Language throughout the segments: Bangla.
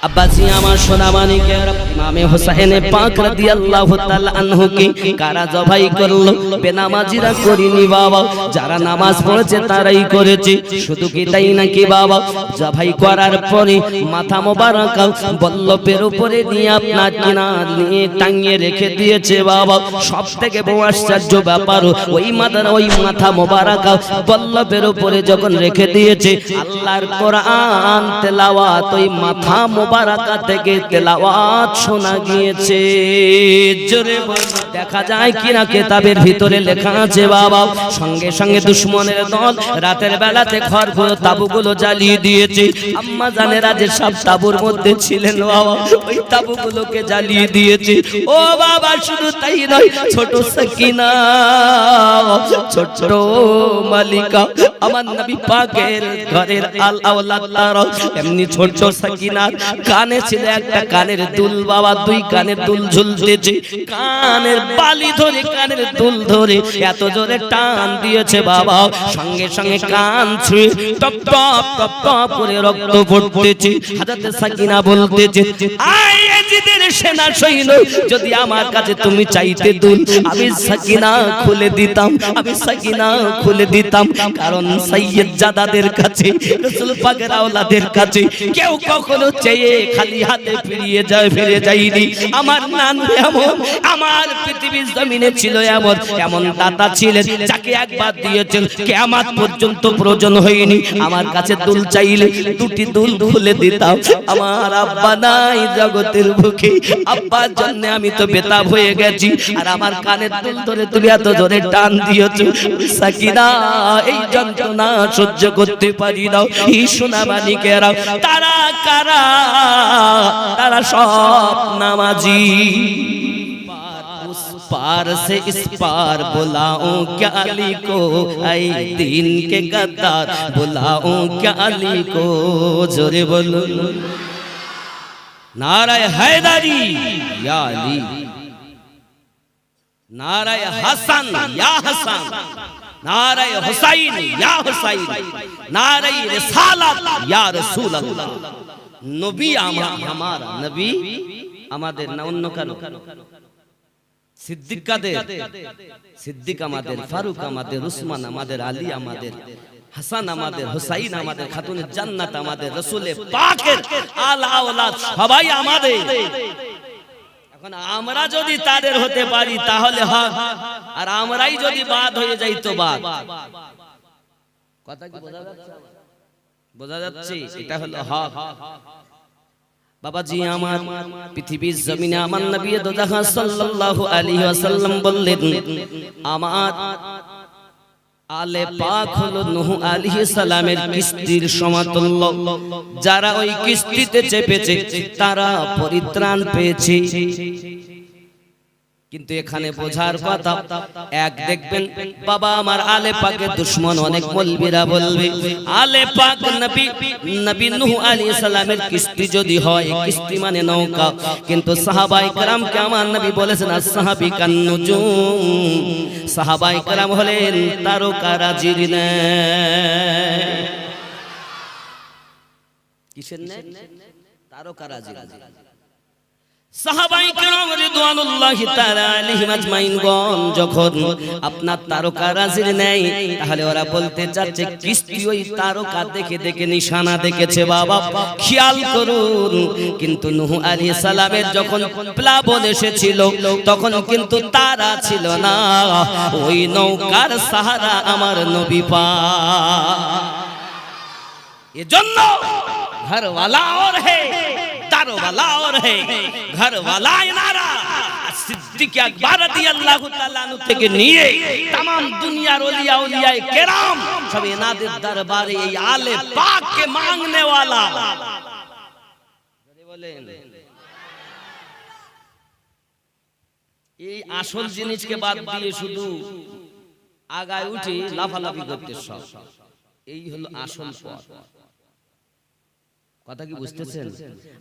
আব্বাজি আমার সোনা মানিকের ইমামে হোসেন পাক রাদিয়াল্লাহু তাআলা আনহুকে কারা জবাই করলো? বেনামাজিরা করিনি বাবা, যারা নামাজ পড়েছে তারাই করেছে। শুধু কি তাই নাকি বাবা? জবাই করার পরে মাথা মোবারক বল্লভের উপরে নিয়ে আপনার কিনার নিয়ে টাঙিয়ে রেখে দিয়েছে বাবা। সব থেকে বড় আশ্চর্য ব্যাপার, ওই মাথা মোবারক বল্লভের উপরে যখন রেখে দিয়েছে, আল্লাহর কোরআন তেলাওয়াত ওই মাথা মোবারকা থেকে তেলাওয়াত শোনা গিয়েছে। জোরে দেখা যায় কিনা কিতাবের ভিতরে লেখা আছে বাবা, সঙ্গে সঙ্গে দুশমনের দল রাতের বেলাতে ঘরগুলো তাবুগুলো জ্বালিয়ে দিয়েছে। আম্মা জানেরা যে সব তাবুর মধ্যে ছিলেন বাবা, ওই তাবুগুলোকে জ্বালিয়ে দিয়েছে। ও বাবা শুধু তাই নয়, ছোট সাকিনা, ছোট মালিকা, আমার নবী পাকের ঘরের আল আওলাদ তারা এমনি ছোট সাকিনার কানে ছিল একটা কানের দুল বাবা, দুই কানের দুল ঝুলতেছে। কানের বালি ধরে কানের দুল ধরে এত জোরে টান দিয়েছে বাবা, সঙ্গে সঙ্গে কান ছুঁয়ে টপ টপ টপ টপ করে রক্ত পড়তেছে। হযরত সাকিনা বলতেছে, আয় ইয়াজিদের সেনা সৈন্য, যদি আমার কাছে তুমি চাইতে দুল, আমি সাকিনা খুলে দিতাম, আমি সাকিনা খুলে দিতাম। কারণ সাইয়্যিদ জাদাদের কাছে, রাসূল পাকের আওলাদের কাছে কেউ কখনো চেয়ে খালি হাতে ফিরে যায়নি। আমার নাম এমন, আমার পৃথিবীর জমিনে ছিল এমন এমন দাতা ছিলেন, যাকে একবার দিয়েছেন কিয়ামত পর্যন্ত প্রয়োজন হয়নি। আমার কাছে দুল চাইলে দুটি দুল খুলে দিতাম। আমার আব্বা নাই জগতের বুকে, আব্বার জন্য আমি তো বেতাব হয়ে গেছি, আর আমার কানের দুল ধরে তুমি এত জোরে টান দিয়েছো। সাকিনা এই যন্ত্রণা সহ্য করতে পারি না। এই সোনা মানিকেরা তারা কারা? তারা সব নামাজি। पार से इस पार बुलाऊं क्या अली को, ऐ दीन के गद्दार बुलाऊं क्या अली को। जोरे बोलो नाराए हैदरी या अली, नाराए हसन या हसन, नाराए हुसैन या हुसैन, नाराए रिसालत या रसूल अल्लाह। नबी हमारा नबी আমাদের না অন্য কারো? সিদ্দিক কাদের? সিদ্দিক আমাদের, ফারুক আমাদের, উসমান আমাদের, আলী আমাদের, হাসান আমাদের, হুসাইন আমাদের, খাতুনে জান্নাত আমাদের, রাসূলে পাকের আলা আওলাদ সবাই আমাদের। এখন আমরা যদি তাদের হতে পারি তাহলে হক, আর আমরাই যদি বাদ হয়ে যাই তো বাদ। কথা কি বোঝা যাচ্ছে? বোঝা যাচ্ছে? এটা হলো হক। বাবাজি আমার পৃথিবীর জমিনে আমার নবী দোজাহা সাল্লাল্লাহু আলাইহি ওয়াসাল্লাম বললেন, আমার আলে পাক হলো নূহ আলাইহিস সালামের কিস্তির সমতুল্য। যারা ওই কিস্তিতে চেপেছে তারা পরিত্রাণ পেয়েছে। কিন্তু এখানে বোঝার কথা, এক দেখবেন বাবা আমার আলে পাকের দুশমন অনেক মৌলবীরা বলবে, আলে পাক নবী নূহ আলাইহিস সালামের কিস্তি যদি হয়, কিস্তি মানে নৌকা, কিন্তু সাহাবায়ে কেরামকে আমার নবী বলেছেন আসহাবী কান নুজুম, সাহাবায়ে কেরাম হলেন তারকারাজির ন্যায়। কিসের ন্যায়? তারকারাজির। সাহাবায়ে কেরাম রিদওয়ানুল্লাহি তাআলা আলাইহিম আজমাইনগণ যখন আপনার তারকারাজির নেয়, তাহলে ওরা বলতে চাচ্ছে কিস্তি ওই তারকা দেখে দেখে নিশানা দেখেছে বাবা, খেয়াল করুন। কিন্তু নূহ আলাইহিস সালামের যখন প্লাবন এসেছিল তখন কিন্তু তারা ছিল না, ওই নৌকার সাহারা আমার নবী পাক। এজন্য ঘরওয়ালা और है दारोवाला और है, ঘরওয়ালা নারা। সিদ্দিক আকবর রাদিয়াল্লাহু তাআলা আনহু থেকে নিয়ে तमाम দুনিয়ার ওলিয়া ওলিয়ায়ে কেরাম সব এনাদের দরবারে এই আলে পাককে মাংনে वाला। বলেন এই আসল জিনিসকে বাদ দিয়ে শুধু আগায় উঠে লাফালাফি করতে সব, এই হলো আসল পথ। কথা কি বুঝতেছেন?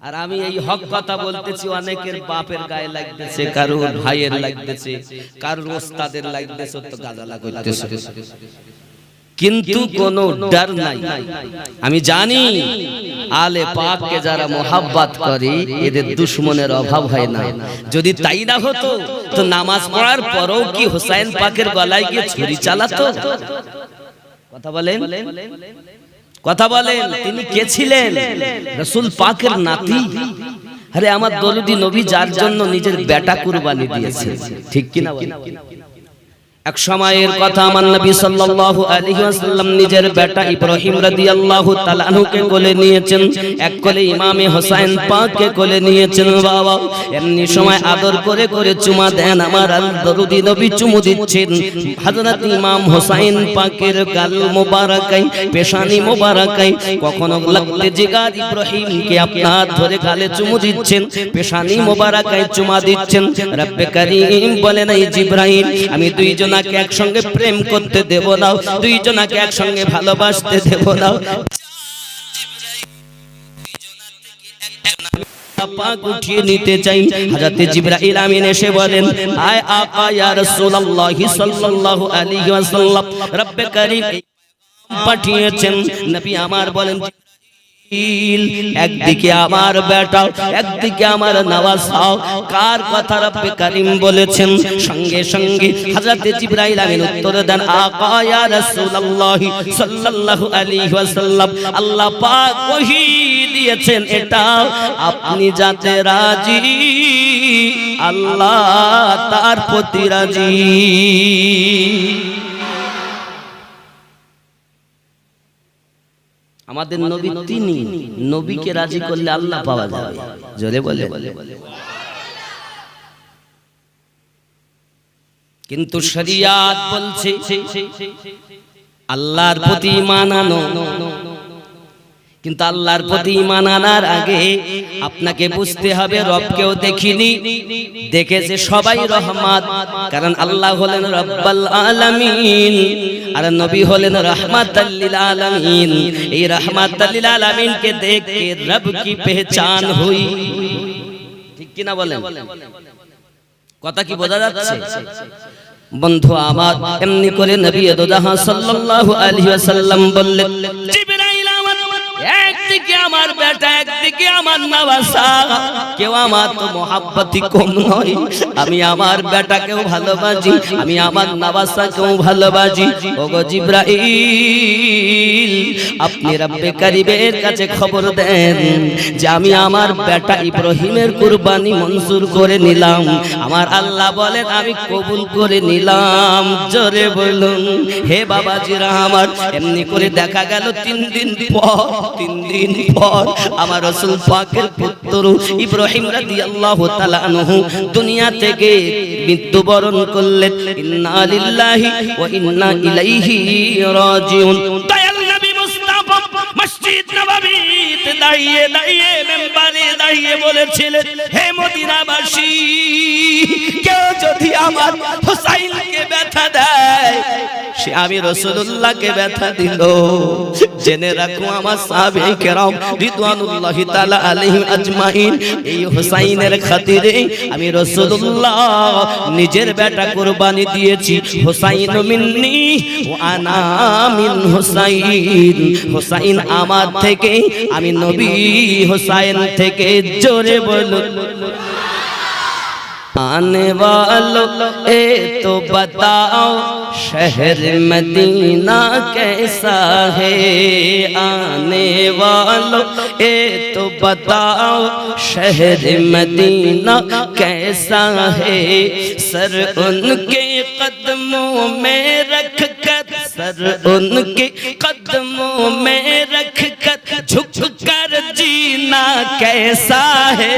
আর আমি এই হক কথা বলতেছি, অনেকের বাপের গায়ে লাগতেছে, কারোর ভাইয়ের লাগতেছে, কারোর ওস্তাদের লাগতেছে, তো গাজালা করতেছে। কিন্তু কোনো ডর নাই। আমি জানি আলে পাককে যারা মোহাব্বত করে এদের দুশমনের অভাব হয় না। যদি তাই না হতো তো নামাজ পড়ার পরেও কি হুসাইন পাকের গলায় গিয়ে ছুরি চালাতো? কথা বলেন, কথা বলেন। তিনি কে ছিলেন? রাসূল পাকের নাতি। আরে আমার দরুদি নবী যার জন্য নিজের বেটা কুরবানি দিয়েছে, ঠিক কি না? এক সময়ের কথা, আমার নবী সাল্লাল্লাহু আলাইহি ওয়াসাল্লাম নিজের বেটা ইব্রাহিম রাদিয়াল্লাহু তাআলা আনহুকে কোলে নিয়েছেন, এক কোলে ইমামে হোসেন পাককে কোলে নিয়েছেন। বাবা এমনি সময় আদর করে করে চুমা দেন আমার আল্লাহর দরুদি নবী, চুমু দিচ্ছেন হযরত ইমাম হোসেন পাকের গাল মোবারকাই, পেশানি মোবারকাই। কখনো লাগতে জিগার ইব্রাহিমকে আপনার ধরে গালে চুমু দিচ্ছেন, পেশানি মোবারকাই চুমা দিচ্ছেন। রব্বে কারীম বলেন, এই জিবরাইল, আমি দুইজন একসঙ্গে প্রেম করতে দেব না, দুইজনকে একসঙ্গে ভালোবাসতে দেব না। পাক উঠিয়ে নিতে চাই। হযরত জিবরাইল আমিন এসে বলেন, আয় আকা ইয়া রাসূলুল্লাহ সাল্লাল্লাহু আলাইহি ওয়াসাল্লাম, রব্বে কারীম পাঠিয়েছেন। নবী আমার বলেন, একদিকে আমার বেটা, একদিকে আমার নওয়াজ। কার কথা রব্বে কারীম বলেছেন? সঙ্গে সঙ্গে হযরত জিবরাইল আমিন উত্তর দেন, আকা ইয়া রাসূলুল্লাহ সাল্লাল্লাহু আলাইহি ওয়াসাল্লাম, আল্লাহ পাক ওহী দিয়েছেন এটা আপনি যাতে রাজি, আল্লাহ তার প্রতি রাজি। আমাদের নবী তিনি, নবীকে রাজি করলে আল্লাহ পাওয়া যাবে। জোরে বলে। কিন্তু শরিয়াত বলছে আল্লাহর প্রতি ঈমান আনো, কিন্তু আল্লাহর প্রতি ঈমান আনার আগে আপনাকে বুঝতে হবে রবকেও দেখিনি, দেখেছে সবাই রহমত, কারণ আল্লাহ হলেন রব্বুল আলামিন আর নবী হলেন রাহমাতাল লিল আলামিন। এই রাহমাতাল লিল আলামিন কে দেখে রব কি পহচান হুই, ঠিক কি না বলেন? কথা কি বোঝা যাচ্ছে বন্ধু আমার? এমনি করে নবী দো জাহান সাল্লাল্লাহু আলাইহি ওয়াসাল্লাম বললেন, জিবরাইল আমার একদিকে আমার বেটা, একদিকে আমার নওয়াসা, কেউ আমার তো মোহাব্বতি কম নয়। আমি আমার বেটাকেও ভালোবাসি, আমি আমার নওয়াসাকেও ভালোবাসি। ওগো জিবরাইল, আপনি রব্বে কারীমের কাছে খবর দেন যে আমি আমার বেটা ইব্রাহিমের কুরবানি মঞ্জুর করে নিলাম। আমার আল্লাহ বলেন আমি কবুল করে নিলাম। জোরে বলুন হে বাবাজিরা আমার। এমনি করে দেখা গেল 3 দিন পর আমার রাসূল পাকের পুত্র ইব্রাহিম রাদিয়াল্লাহু তাআলা আনহু দুনিয়া থেকে মৃত্যুবরণ করলেন। ইন্না লিল্লাহি ওয়া ইন্না ইলাইহি রাজিউন। দয়াল নবী মুস্তাফা মসজিদ নববীতে দাঁড়িয়ে দাঁড়িয়ে মিম্বরে দাঁড়িয়ে বলেছিলেন, হে মদিনাবাসী, কেউ যদি আমার হুসাইনকে ব্যথা দেয়, সে আমি রাসূলুল্লাহকে ব্যথা দিল। জেনে রাখো আমার সাহাবায়ে কেরাম রিদওয়ানুল্লাহি তাআলা আলাইহিম আজমাইন, এই হুসাইনের খাতিরে আমি রাসূলুল্লাহ নিজের বেটা কুরবানি দিয়েছি। হুসাইন মিন্নি ওয়া আনা মিন হুসাইন, হুসাইন আমার থেকে, আমি নবী হুসাইন থেকে। জোরে বলুন आने वालों ए तो बताओ शहर मदीना कैसा है। आने वालों ए तो बताओ शहर मदीना कैसा है। सर उनके कदमों में रख कर, सर उनके कदमों में रख कर झुक कर जीना कैसा है।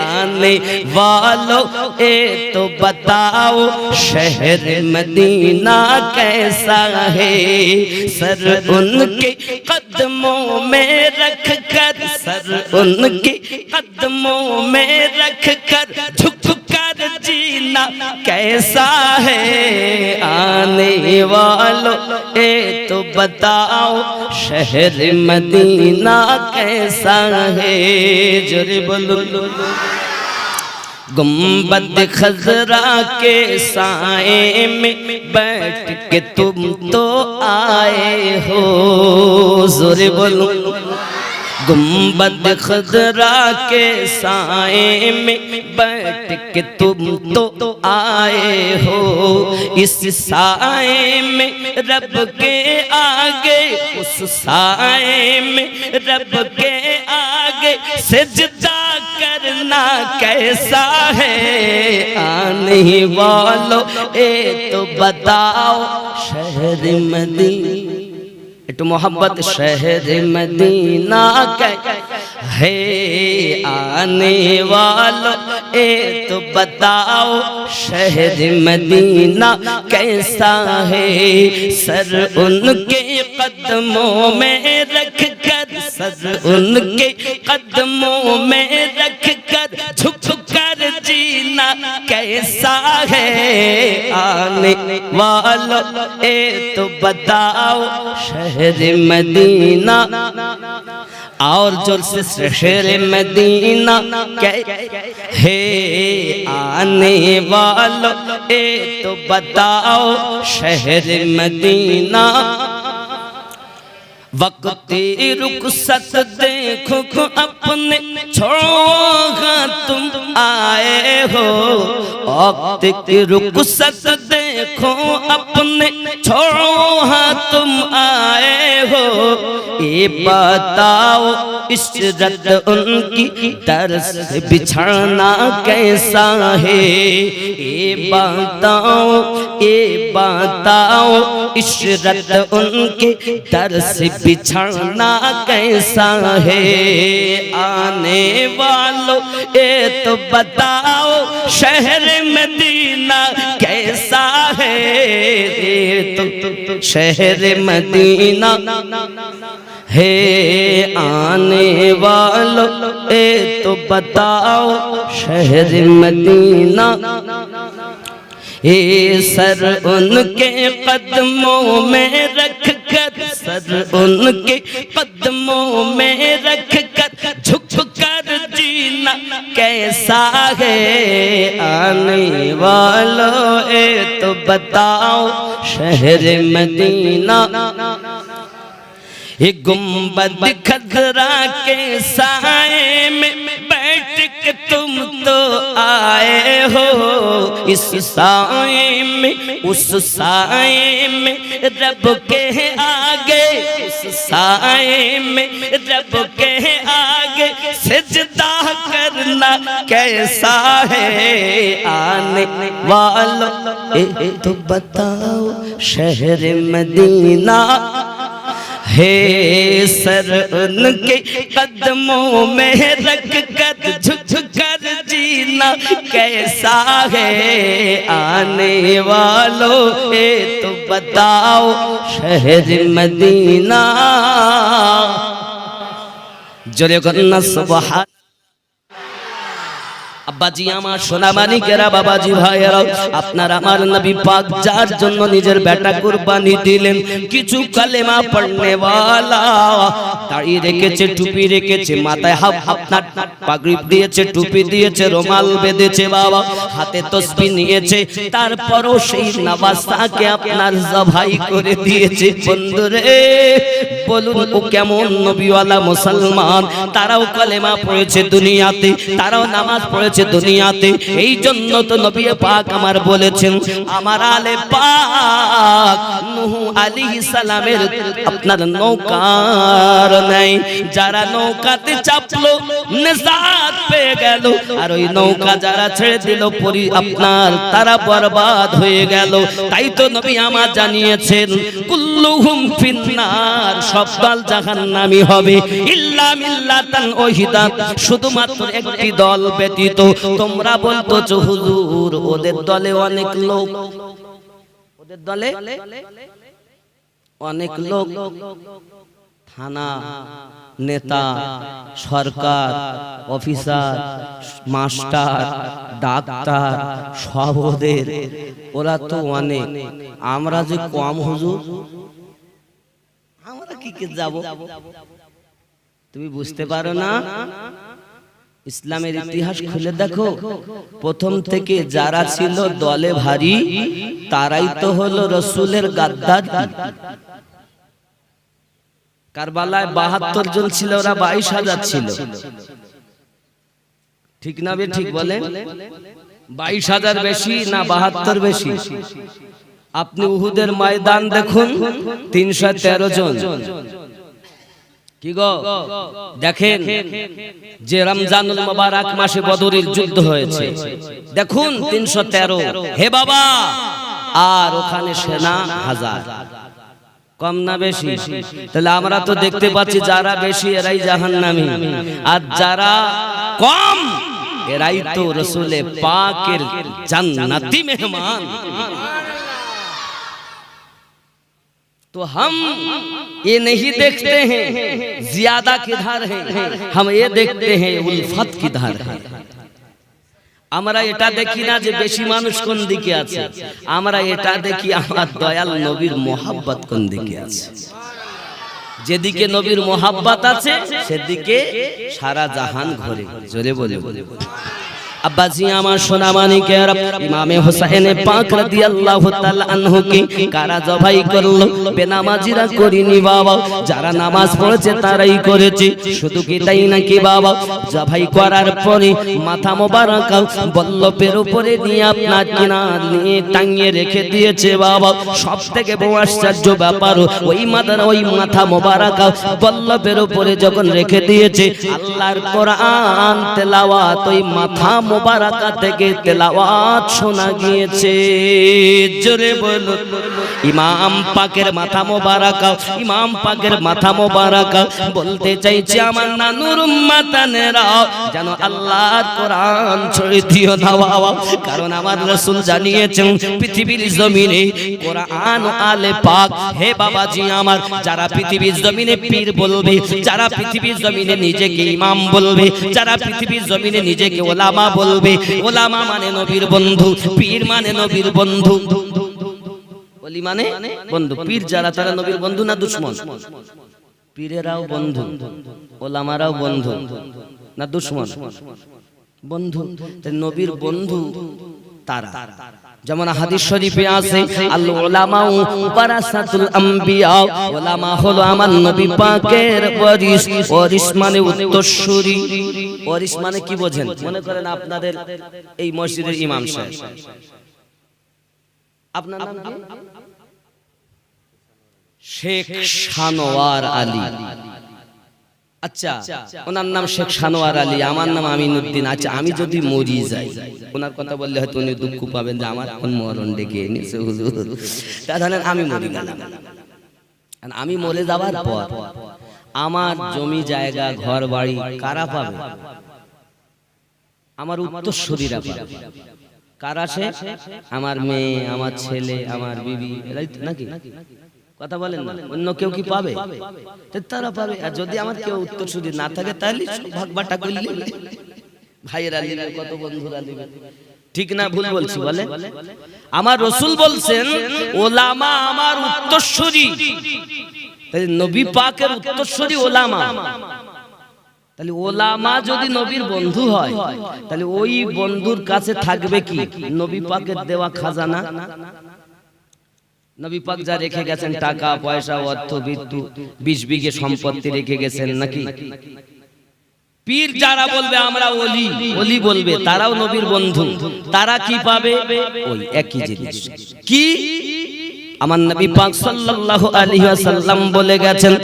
आने वालों ए तो बताओ शहर मदीना कैसा है। सर उनके कदमों में रख कर, सर उनके कदमों में रख कर झुक कर जीना कैसा है। आने वालों ए तो बताओ शहर मदीना कैसा है। जोरे बोलो गुम्बद खजरा के साए में बैठ के तुम तो आए हो, जोरे बोलो। गुम्बद खजरा के साए में बैठ के तुम तो आए हो, इस साए में रब के आगे, उस साए में रब के आगे सजदा करना कैसा है। आने वालों ए तो बताओ शहर मदीना, एक मोहब्बत शहर मदीना है। आने वालों ए तो बताओ शहर मदीना कैसा है। सर उनके कदमों में रख कर, सर उनके कदमों में रख कर झुक कर जीना कैसा है। आने वालों ए तो बताओ शहर मदीना, और जोर से शहर मदीना है। आने वालों ए तो बताओ शहर मदीना। वक्त रुखसत देखो अपने छोड़ो तुम आए हो, वक्त रुखसत देखो अपने छोड़ो तुम आए हो। ये बताओ इशरत उनकी दर से बिछड़ना कैसा है। ये बताओ, ये बताओ इशरत उनके दर से बिछड़ना कैसा है। आने वालों ये तो बताओ शहर मदीना कैसा है। तो शहर मदीना है। आने वालों ये तो बताओ शहर मदीना। ये सर उनके कदमों में रख कर, सर उनके कदमों में रख कर झुक कर जीना कैसा है। आने वालों ये तो बताओ शहर मदीना। ये गुम्बद खजरा के साए में बैठ के तुम तो आए हो, इस साए में उस साए में रब के आगे, उस साए में रब के आगे सजदा करना कैसा है। आने वालों ए तो बताओ शहर मदीना है। सर उनके कदमों में रख कर झुक कर जीना कैसा है। आने वालों ये तो बताओ शहर मदीना। जोरे करना सुबहान। আব্বাজি আমার সোনা মানিকেরা, বাবাজি ভাইয়েরা, আপনার আমার নবী পাক যার জন্য নিজের বেটা কুরবানি দিলেন, কিছু কালেমা পড়নে वाला দাড়ি রেখেছে, টুপি রেখেছে, মাথায় আপনার পাগড়ি দিয়েছে, টুপি দিয়েছে, রুমাল বেঁধেছে, বাবা হাতে তসবিহ নিয়েছে, তারপরও সেই নওয়াজটাকে আপনার জবাই করে দিয়েছে। বন্ধুরে বলুন ও কেমন নবীওয়ালা মুসলমান। তারাও কালেমা পড়েছে দুনিয়াতে, তারাও নামাজ পড়েছে দুনিয়াতে। এই জন্য তো নবী পাক আমার বলেছেন, আমার আলে পাক নূহ আলাইহিস সালামের আপনার নৌকার নাই, যারা নৌকাতে চাপলো নিজাত পেয়ে গেল, আর ওই নৌকা যারা ছেড়ে দিল আপনার তারা বরবাদ হয়ে গেল। তাই তো নবী আমার জানিয়েছেন কুল্লুহুম ফিন্নার, সব দল জাহান্নামী হবে, ইল্লা মিল্লাতান ওয়াহিদা, শুধুমাত্র একটি দল ব্যতীত। তোমরা বলতো হুজুর ওদের দলে অনেক লোক, ওদের দলে অনেক লোক, থানা নেতা, সরকার, অফিসার, মাস্টার, ডাক্তার, সব ওদের, ওরা তো অনেক, আমরা যে কম হুজুর, আমরা কি যাব? তুমি বুঝতে পারো না? ইসলামের ইতিহাস খুলে দেখো, প্রথম থেকে যারা ছিল দলে ভারী তারাই তো হলো রসুলের গাদ্দার। কারবালায় ৭২ জন ছিল, ওরা ২২,০০০ ছিল, ঠিক না? ঠিক বলে ২২,০০০ বেশি না ৭২ বেশি? আপনি উহুদের ময়দান দেখুন, ৩১৩ জন। কি গো দেখেন, যে রমজানুল মুবারক মাসে বদরের যুদ্ধ হয়েছে, দেখুন ৩১৩, হে বাবা, আর ওখানে সেনা ১০০০, কম না বেশি? তাহলে আমরা তো দেখতে পাচ্ছি যারা বেশি এরাই জাহান্নামী, আর যারা কম এরাই তো রসুলে পাকের জান্নাতি মেহমান। तो हम ये नहीं देखते हैं ज्यादा किधर है, हम ये देखते हैं उल्फत किधर है। আমরা এটা দেখি না যে বেশি মানুষ কোন দিকে আছে, আমরা এটা দেখি আমার দয়াল নবীর মোহাব্বত কোন দিকে আছে। যেদিকে নবীর মোহাব্বত আছে সেদিকে সারা জাহান ঘোরে। জোরে বলে আব্বাজি আমার সোনা মানিকের ইমামে হুসাইন পাক রাদিয়াল্লাহু তাআলা আনহু কে কারা জবাই করলো? বেনামাজিরা করিনি বাবা, যারা নামাজ পড়েছে তারাই করেছে। শুধু কি তাই নাকি বাবা? জবাই করার পরে মাথা মোবারক বল্লভের উপরে নিয়ে আপনার কিনার নিয়ে টাঙিয়ে রেখে দিয়েছে বাবা। সবথেকে বড় আশ্চর্য ব্যাপার, ওই মাথা মোবারক বল্লভের উপরে যখন রেখে দিয়েছে, আল্লাহর কোরআন তেলাওয়াত ওই মাথা মোবারকা থেকে তেলাওয়াত শোনা গিয়েছে। জোরে বলো, ইমাম পাকের মাথা মোবারকা, ইমাম পাকের মাথা মোবারকা বলতে চাইছে আমার নানুর উম্মতানেরা যেন আল্লাহর কোরআন ছড়িয়ে দিও না বাবা। কারণ আমার রাসূল জানিয়েছেন পৃথিবীর জমিনে কোরআন ও আলে পাক, হে বাবাজি আমার, যারা পৃথিবীর জমিনে পীর বলবে, যারা পৃথিবীর জমিনে নিজেকে ইমাম বলবে, যারা পৃথিবীর জমিনে নিজেকে ওলামা বলবে, ওলামা মানে নবীর বন্ধু, পীর মানে নবীর বন্ধু। ওলি মানে বন্ধু, পীর যারা তারা নবীর বন্ধু না দুশমন? পীরেরাও বন্ধু, ওলামারাও বন্ধু না দুশমন? বন্ধু। নবীর বন্ধু তারা। যেমন হাদিস শরীফে আছে আল উলামা ওয়ারাসাতুল আম্বিয়া, উলামা হলো আমার নবী পাকের ওয়ারিস। ওয়ারিস মানে উত্তরসূরি। ওয়ারিস মানে কি বোঝেন? মনে করেন আপনাদের এই মসজিদের ইমাম সাহেব, আপনার নাম কি? শেখ সানোয়ার আলী। আচ্ছা, ওনার নাম শেখ সানোয়ার আলী, আমার নাম আমিনুদ্দিন। আচ্ছা, আমি যদি মরি যাই, ওনার কথা বললে হয়তো উনি দুঃখ পাবেন যে আমার কোন মরণ ডেকে এনেছে হুজুর। তা ধরেন আমি মরে গেলাম, আমি মরে যাওয়ার পর আমার জমি জায়গা ঘর বাড়ি কারা পাবে? আমার উত্তরসূরিরা পাবে। কারা সে? আমার মেয়ে, আমার ছেলে, আমার বিবি, এরাই নাকি? কথা বলেন না, অন্য কেউ কি পাবে? তারা পাবে। আর যদি আমার কেউ উত্তরসূরি না থাকে তাহলে ভাগ বাটা করলে ভাইয়েরা নিবে, কত বন্ধুরা নিবে। ঠিক না ভুল বলছি? বলে আমার রাসূল বলছেন ওলামা আমার উত্তরসূরি। তাহলে নবী পাকের উত্তরসূরি ওলামা। তাহলে ওলামা যদি নবীর বন্ধু হয়, তাহলে ওই বন্ধুর কাছে থাকবে কি? নবী পাকের দেওয়া খাজানা। নবী পাক যা রেখে গেছেন টাকা পয়সা অর্থ বিদ্যু 20 বিঘে সম্পত্তি রেখে গেছেন নাকি? পীর যারা বলবে আমরা ওলি, ওলি বলবে তারাও নবীর বন্ধু, তারা কি পাবে? ওই একই জিনিস। কি? আমার নবী পাক সাল্লাল্লাহু আলাইহি ওয়াসাল্লাম বলে গেছেন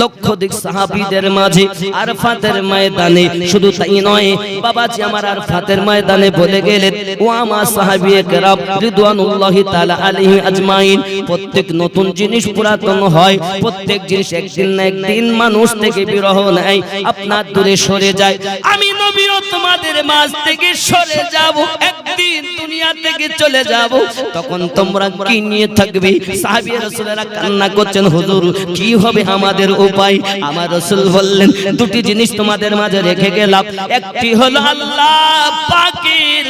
লক্ষাধিক সাহাবীদের মাঝে আরফাতের ময়দানে, শুধু তাই নয় বাবাজি আমার আরফাতের ময়দানে বলে গেলেন ও আমার সাহাবীয়ে কেরাম রিদওয়ানুল্লাহি তাআলা আলাইহি আজমাইন, প্রত্যেক নতুন জিনিস পুরাতন হয়, প্রত্যেক জিনিস একদিন না একদিন মানুষ থেকে বিরহ নেয়, আপনার দূরে সরে যায়। আমি নবীও তোমাদের মাঝ থেকে সরে যাব, একদিন দুনিয়া থেকে চলে যাব, তখন তোমরা কি নিয়ে থাকবে? সাহাবী রাসূলেরা কান্না করছেন, হুজুর কি হবে আমাদের উপায়? আমার রাসূল বললেন দুটি জিনিস তোমাদের মাঝে রেখে গেলাম, একটি হলো আল্লাহ পাকের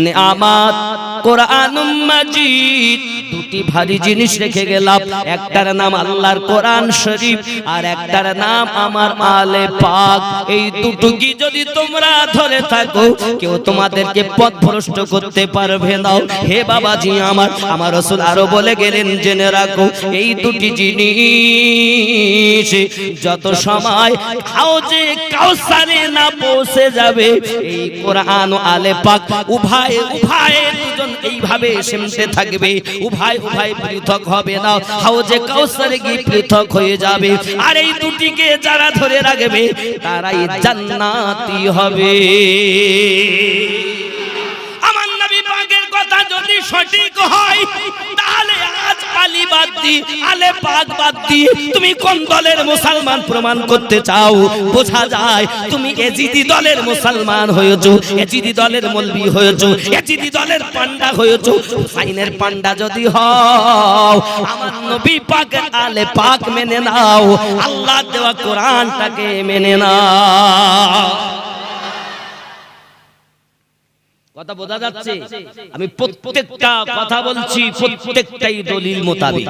নিয়ামত কোরআনুল মাজিদ, দুটি ভারী জিনিস রেখে গেলাম, একটার নাম আল্লাহর কোরআন শরীফ আর একটার নাম আমার আলে পাক। এই দুটো কি যদি তোমরা ধরে থাকো কেউ তোমাদেরকে পথভ্রষ্ট করতে পারবে না। হে বাবাজি আমার রাসূল আরো বলে গেলেন, জেনে রাখো এই দুটি জিনিস যত সময় হাউজে কাউসারে না পৌঁছে যাবে, এই কোরআন ও আলে পাক উভয়ে দুজন এইভাবে শুনতে থাকবে, উভয় পৃথক হবে না, হাউজে কাউসারে গিয়ে পৃথক হয়ে যাবে। আর এই দুটিকে যারা ধরে রাখবে তারাই জান্নাতি হবে। আমার নবী পাকের কথা যদি সঠিক হয় তাহলে আজ আলী বাদ দিয়ে আলে পাক বাদ দিয়ে তুমি কোন দলের মুসলমান প্রমাণ করতে চাও? বোঝা যায় তুমি এজিদি দলের মুসলমান হয়েছো, এজিদি দলের মৌলবি হয়েছো, এজিদি দলের পান্ডা হয়েছো। হুসাইনের পান্ডা যদি হও আমার নবী পাকের আলে পাক মেনে নাও, আল্লাহ দেওয়া কোরআনটাকে মেনে নাও। কথা বোঝা যাচ্ছে? আমি প্রত্যেকটা কথা বলছি, প্রত্যেকটাই দলিল মোতাবেক।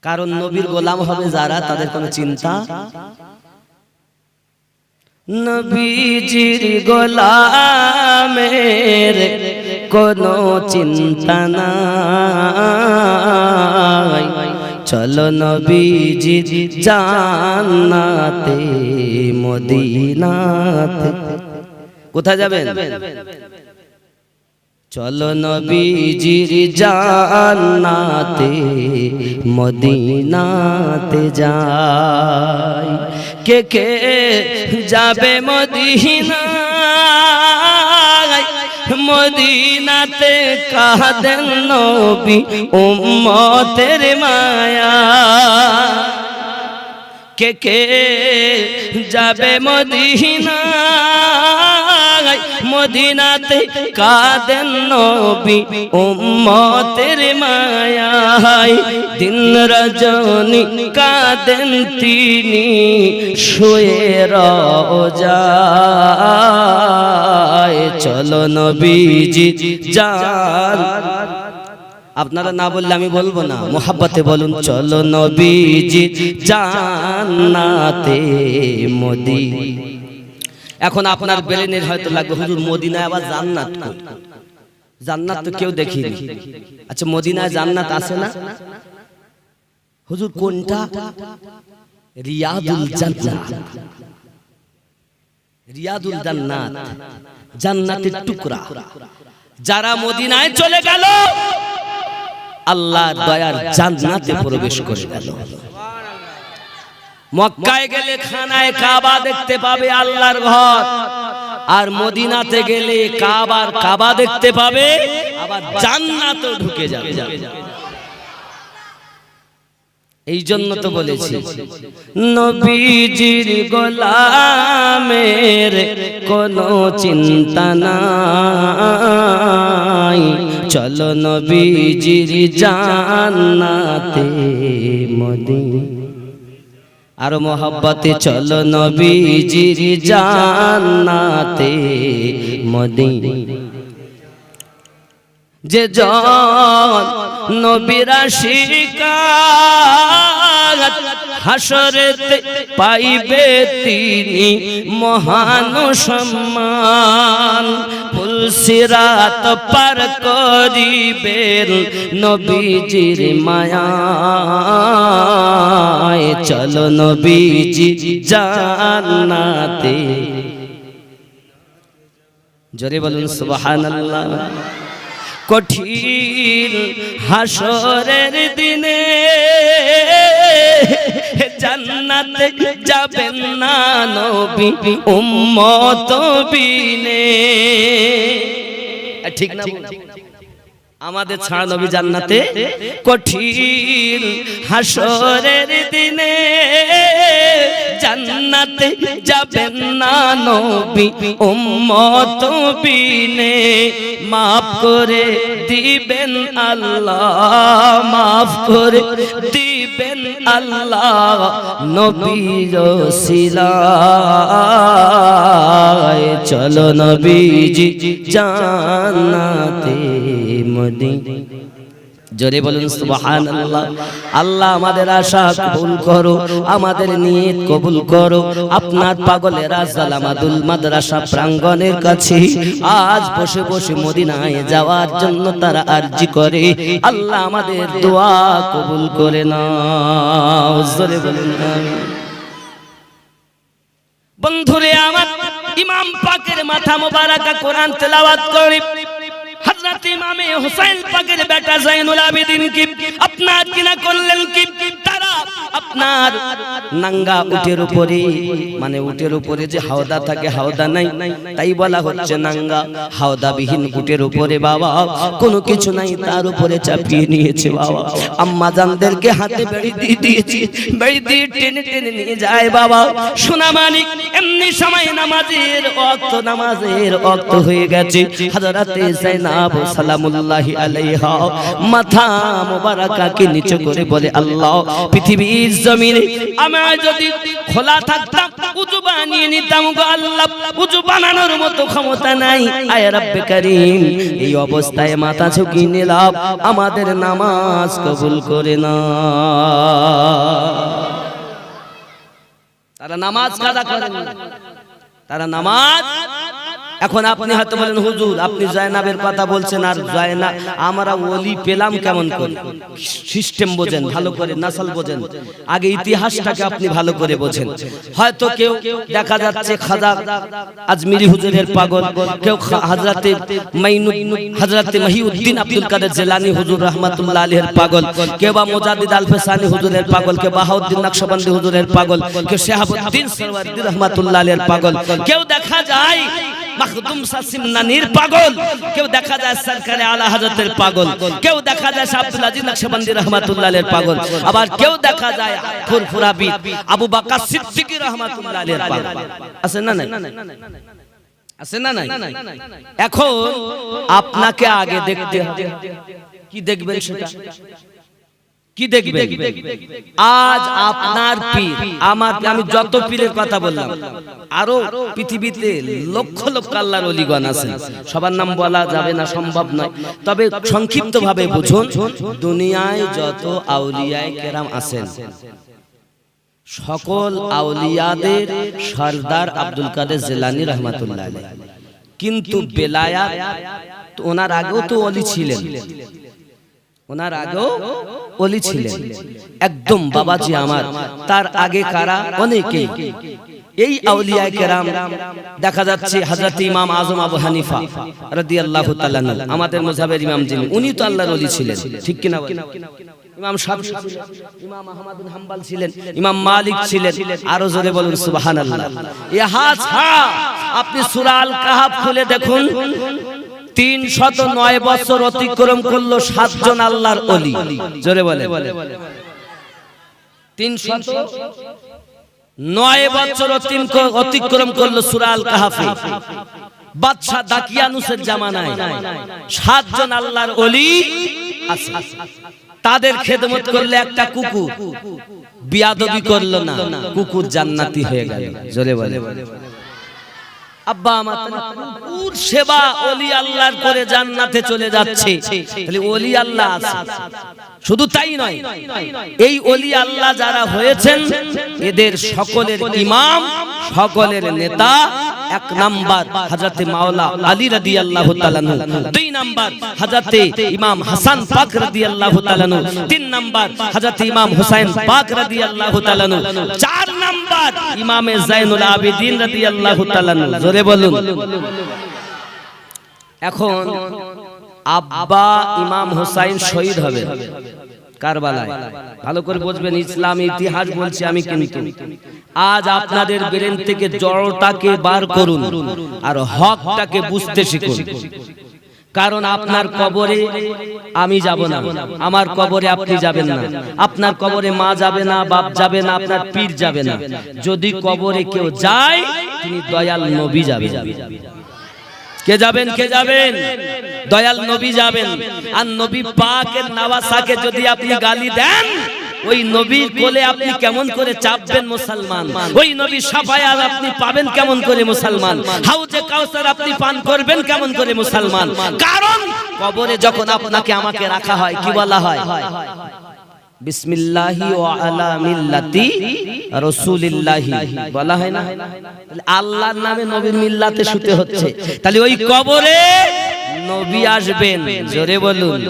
কারণ নবীর গোলাম হবে যারা, তাদের কোনো চিন্তা, নবীজির গোলামের কোনো চিন্তা নাই। চলো নবীজির জান্নাতে মদিনাতে। কোথায় যাবেন? চলো নবীজির জান্নাতে মদিনাতে যাই। কে কে যাবে মদিনায়? মদিনাতে কাঁদেন নবী উম্মতের মায়া। কে কে যাবে মদিনায়? মদিনাতে কাঁদেন নবী উম্মতের মায়ায়। দিন রজনী কাঁদেন তিনি শুয়ে রোজায়। চলো নবীজি জান। আপনারা না বললে আমি বলবো না, মোহাব্বতে বলুন চলো নবীজি জান্নাতে মদি। এখন আপনার ব্রেনের হয়তো লাগবে হুজুর মদিনায় আবার জান্নাত কই? জান্নাত তো কেউ দেখিনি। আচ্ছা মদিনায় জান্নাত আছে না? হুজুর কোনটা? রিয়াদুল জান্নাত। রিয়াদুল জান্নাত জান্নাতের টুকরা। যারা মদিনায় চলে গেল আল্লাহর দয়ার জান্নাতে প্রবেশ করে গেল। মক্কায় গেলে খানায় কাবা দেখতে পাবে, আল্লাহর ঘর। আর মদিনাতে গেলে কাবা দেখতে পাবে, আবার জান্নাতেও ঢুকে যাবে। এই জন্য তো বলেছি নবীজির গোলামের কোনো চিন্তা নাই। চলো নবীজির জান্নাতে মদিনা। আরো মোহাব্বতে চলো নবীজির জান্নাতে মদিনা। যে জন নবীর আশিকাত হাসরেতে পাইবে তিনি মহান সম্মান। পুলসিরাত পার করিবেন নবীজির মায়ায়। চলো নবীজি জান্নাতে। জোরে বলুন সুবহানাল্লাহ। কঠিন হাসরের দিনে জান্নাতে যাবেন না নবী উম্মত বিনে। ঠিক না? আমাদের ছাড়া নবী জান্নাতে। কঠিন হাসরের দিনে জান্নাতে যাবেন না নবী উম্মত বিনে। মাফ করে দিবেন আল্লাহ, মাফ করে দিবেন আল্লাহ নবীর ওসিলায়। চলো নবীজি জান্নাতে মদিনা। জোরে বলুন সুবহানাল্লাহ। আল্লাহ আমাদের আশা কবুল করো, আমাদের নিয়ত কবুল করো। আপনার পাগলেরা জালামাদুল মাদ্রাসা প্রাঙ্গণের কাছে আজ বসে বসে মদিনায় যাওয়ার জন্য তারা আরজি করে। আল্লাহ আমাদের দোয়া কবুল করে নাও, জোরে বলুন আমিন। বন্ধুরে আমার, ইমাম পাকের মাথা মোবারকা কোরআন তেলাওয়াত করে হযরত ইমামে হুসাইন পাকের বেটা জাইনুল আবেদিন কি আপনার কিনা করলেন কি, তারা আপনার নাঙ্গা উটের উপরে, মানে উটের উপরে যে হাওদা থাকে হাওদা নাই, তাই বলা হচ্ছে নাঙ্গা। হাওদাবিহীন উটের উপরে বাবা কোনো কিছু নাই, তার উপরে চাপিয়ে নিয়েছে বাবা। আম্মা জানদেরকে হাতে বেড়ি দিয়ে দিয়েছে, বেড়ি দিয়ে টেনে টেনে নিয়ে যায় বাবা। সোনা মানিক এমনি সময় নামাজের ওয়াক্ত হয়ে গেছে। হযরতে যায়েনাব সালামুল্লাহি আলাইহা মাথা মোবারকাকে নিচে করে বলে, আল্লাহ পৃথিবীর জমিনে আমায় যদি খোলা থাকতাম উযু বানিয়ে নিতাম গো আল্লাহ, উযু বানানোর মতো ক্ষমতা নাই। আয় রব্বে কারীম, এই অবস্থায় মাথা ঝুঁকিয়ে নিলাম, আমাদের নামাজ কবুল করে না। তারা নামাজ কাজা করেন, তারা নামাজ। এখন আপনি হয়তো বলেন হুজুর আপনি জায়নাবের কথা বলছেন, আর জায়না আমরা ওলি পেলাম কেমন করে? সিস্টেম বোঝেন ভালো করে, নাসাল বোঝেন, আগে ইতিহাসটাকে আপনি ভালো করে বোঝেন। হয়তো কেউ দেখা যাচ্ছে খাজা আজমিরি হুজুরের পাগল, কেউ হযরতে মহিউদ্দিন আব্দুল কাদের জিলানী হুজুর রাহমাতুল্লাহ আলাইহির পাগল, কেউ বা মুজাদ্দিদ আল-ফিসানি হুজুরের পাগল, কেউ বাহাউদ্দিন নকশবন্দি হুজুরের পাগল, কেউ শাহাবুদ্দিন সরওয়ার্দী রাহমাতুল্লাহ আলাইহির পাগল, কেউ দেখা যায় মাখদুম সাসিমনানির পাগল, কেউ দেখা যায় সরকারে আলা হযরতের পাগল, কেউ দেখা যায় শাহ আব্দুল আজিজ নকশবন্দি রাহমাতুল্লাহ আলাইহির পাগল, আবার কেউ দেখা যায় ফুরফুরাবি আবু বকর সিদ্দিকী রাহমাতুল্লাহ আলাইহির পাগল। আছে না নাই? আছে না নাই? এখন আপনাকে আগে দেখতে হবে, কি দেখবেন সেটা কি দেখবেন? আজ আপনার পীর, আমি যত পীরের কথা বললাম, আরো পৃথিবীতে লক্ষ লক্ষ আল্লাহর ওলিগণ আছেন, সবার নাম বলা যাবে না, সম্ভব নয়। তবে সংক্ষিপ্ত ভাবে বুঝুন, দুনিয়ায় যত আউলিয়ায়ে কেরাম আছেন সকল আউলিয়াদের সরদার আব্দুল কাদের জিলানী রাহমাতুল্লাহ আলাইহি। কিন্তু বেলায়াত ওনার আগেও তো ওলি ছিলেন, ওনার আগেও ওলি ছিলেন একদম বাবাজি আমার। তার আগে কারা অনেকে এই আউলিয়ায়ে কেরাম দেখা যাচ্ছে হযরত ইমাম আযম আবু হানিফা রাদিয়াল্লাহু তাআলা আমাদের মাযহাবের ইমাম, যিনি উনি তো আল্লাহর ওলি ছিলেন, ঠিক কি না? ইমাম শাফি ছিলেন, ইমাম আহমদ বিন হাম্বল ছিলেন, ইমাম মালিক ছিলেন, আরো জোরে বলুন সুবহানাল্লাহ। ইহা ছাড়া আপনি সূরা আল কাহফ খুলে দেখুন, 309 বছর অতিক্রম করলো 7 জন আল্লাহর ওলি, জোরে বলে 309 বছর অতিক্রম করলো সূরা আল কাহফে। বাদশা দাকিয়ানুসের জামানায় 7 জন আল্লাহর ওলি আছে। তাদের খেদমত করলে একটা কুকুর বিয়াদবি করলো না, কুকুর জান্নাতি হয়ে গেল, জোরে বলে আব্বা আমার কুকুর সেবা ওলি আল্লাহর করে জান্নাতে চলে যাচ্ছে। তাহলে ওলি আল্লাহ আছে। শুধু তাই নয়, এই ওলি আল্লাহ যারা হয়েছেন এদের সকলের ইমাম, সকলের নেতা, 1 নাম্বার হযরতে মাওলা আলী রাদিয়াল্লাহু তাআলা, 2 নাম্বার হযরতে ইমাম হাসান পাক রাদিয়াল্লাহু তাআলা, 3 নাম্বার হযরতে ইমাম হুসাইন পাক রাদিয়াল্লাহু তাআলা, 4 নাম্বার ইমামে জাইনুল আবেদিন রাদিয়াল্লাহু তাআলা, জোরে বলুন। এখন আব্বা ইমাম হুসাইন শহীদ হবে কারবালায়, ভালো করে বুঝবেন, ইসলামী ইতিহাস বলছি আমি। কিন্তু আজ আপনাদের ব্রেন থেকে জড়তাকে বার করুন আর হকটাকে বুঝতে শিখুন। কারণ আপনার কবরে আমি যাব না, আমার কবরে আপনি যাবেন না, আপনার কবরে মা যাবে না, বাপ যাবে না, আপনার পীর যাবে না। যদি কবরে কেউ যায়, তিনি দয়াল নবী যাবেন। কে যাবেন? কে যাবেন? দয়াল নবী যাবেন। আর নবী পাকের নওয়াসাকে যদি আপনি গালি দেন, ওই নবীর কোলে আপনি কেমন করে চাপবেন মুসলমান? ওই নবীর শাফায়াত আপনি পাবেন কেমন করে মুসলমান? হাউজে কাউসার আপনি পান করবেন কেমন করে মুসলমান? কারণ কবরে যখন আপনাকে আমাকে রাখা হয় কি বলা হয়? বিসমিল্লাহি ওয়া আলা মিল্লাতি রাসূলিল্লাহি বলা হয় না? তাহলে আল্লাহর নামে নবীর মিল্লাতে শুতে হচ্ছে। তাহলে ওই কবরে নবী আসবেন, জোরে বলুন।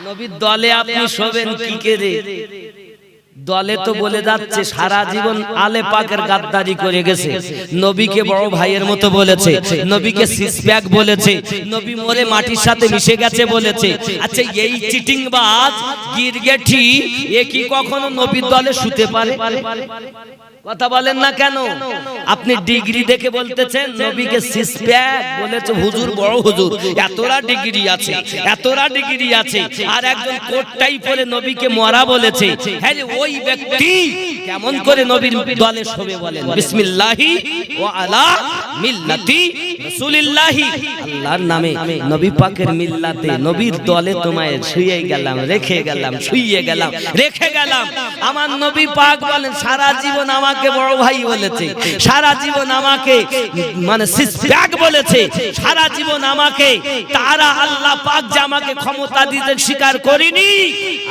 নবীর দলে আপনি শোবেন কি করে? দলে তো বলে যাচ্ছে সারা জীবন আলে পাকের গাদ্দারি করে গেছে, নবীকে বড় ভাইয়ের মতো বলেছে, নবীকে সিসপ্যাক বলেছে, নবী মরে মাটির সাথে মিশে গেছে বলেছে। আচ্ছা এই চিটিংবাজ গিরগেঠি এ কি কখনো নবীর দলে শুতে পারে? কথা বলেন না কেন? আপনি ডিগ্রি দেখে বলতেছেন নবীকে সিসপ্যাক বলেছে, হুজুর বড় হুজুর এতটা ডিগ্রি আছে, এতটা ডিগ্রি আছে, আর একজন কোটটাই পরে নবীকে মরা বলেছে। হ্যাঁ ওই ব্যক্তি কেমন করে নবীর দলে শোবে বলেন? বিসমিল্লাহি ওয়া আলা মিল্লাতি রাসূলিল্লাহি, আল্লাহর নামে নবী পাকের মিল্লাতে নবীর দলে তোমায় শুইয়ে গেলাম, রেখে গেলাম, শুইয়ে গেলাম, রেখে গেলাম। আমার নবী পাক বলেন সারা জীবন আমাকে বড় ভাই বলেছে, সারা জীবন আমাকে মানে সিসপ্যাক বলেছে, সারা জীবন আমাকে তারা আল্লাহ পাক যে আমাকে ক্ষমতা দিতে স্বীকার করিনি,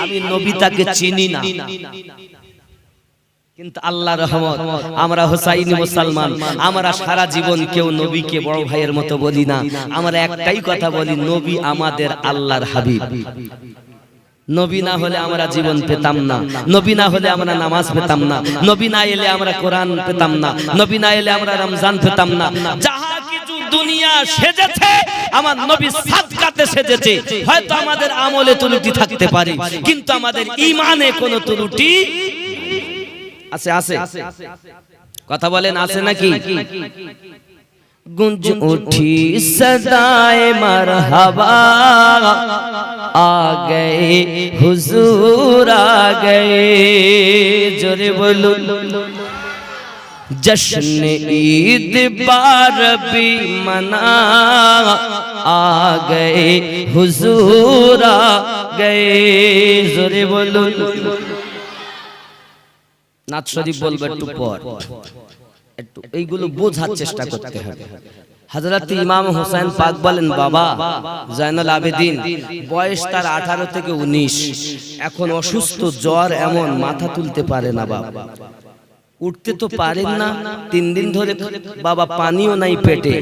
আমি নবী তাকে চিনি না। কিন্তু আল্লাহর রহমত আমরা হোসাইনি মুসলমান, আমরা সারা জীবন কেউ নবীকে বড় ভাইয়ের মতো বলি না। আমরা একটাই কথা বলি, নবী আমাদের আল্লাহর হাবিব। নবী না হলে আমরা জীবন পেতাম না, নবী না হলে আমরা নামাজ পেতাম না, নবী না এলে আমরা কোরআন পেতাম না, নবী না এলে আমরা রমজান পেতাম না। যাহা কিছু দুনিয়া সেজেছে আমার নবী সাদকাতে সেজেছে। হয়তো আমাদের আমলে ত্রুটি থাকতে পারে, কিন্তু আমাদের ঈমানে কোনো ত্রুটি আছে? আছে কথা বলেন, আছে নাকি? गुंज उठी सदाए मरहबा, आ गए हुजूर आ गए, जोरे बोलो। जश्न ईद बारबी मना, आ गए हुजूर आ गए, जोरे बोलो। नाथ शरीफ बोलबे একটু পর, এইগুলো বোঝার চেষ্টা করতে হবে। হযরত ইমাম হোসেন পাক বলেন, বাবা জয়নুল আবেদিন বয়স তার 18 থেকে 19, এখন অসুস্থ, জ্বর এমন মাথা তুলতে পারে না, বাবা উঠতে তো পারেন না, 3 দিন ধরে বাবা পানিও নাই পেটে,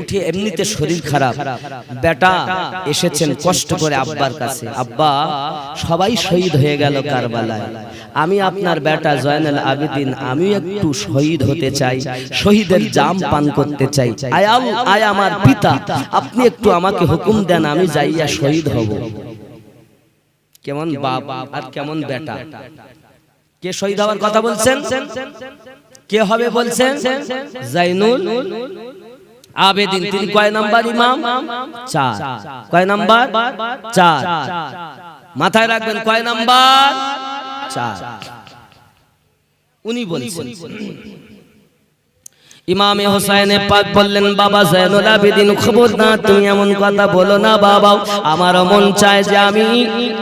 উঠে এমনিতে শরীর খারাপ। বেটা এসেছেন কষ্ট করে আব্বার কাছে, আব্বা সবাই শহীদ হয়ে গেল কারবালায়, আমি আপনার বেটা জয়নুল আবেদিন, আমি একটু শহীদ হতে চাই, শহীদের জাম পান করতে চাই, আয় আমার পিতা আপনি একটু আমাকে হুকুম দেন, আমি যাইয়া শহীদ হব। কেমন বাপ আর কেমন বেটা! কে শহীদ হওয়ার কথা বলছেন? কে হবে বলছেন? জয়নুল আবেদিন। তিনি কয় নাম্বার ইমাম? 4। কয় নাম্বার? 4। মাথায় রাখবেন, কয় নাম্বার? 4। উনি বলছেন। ইমামে হোসেন পাক বললেন, বাবা জয়নুল আবেদিন খবরদার তুমি এমন কথা বলো না বাবা, আমার মন চায় যে আমি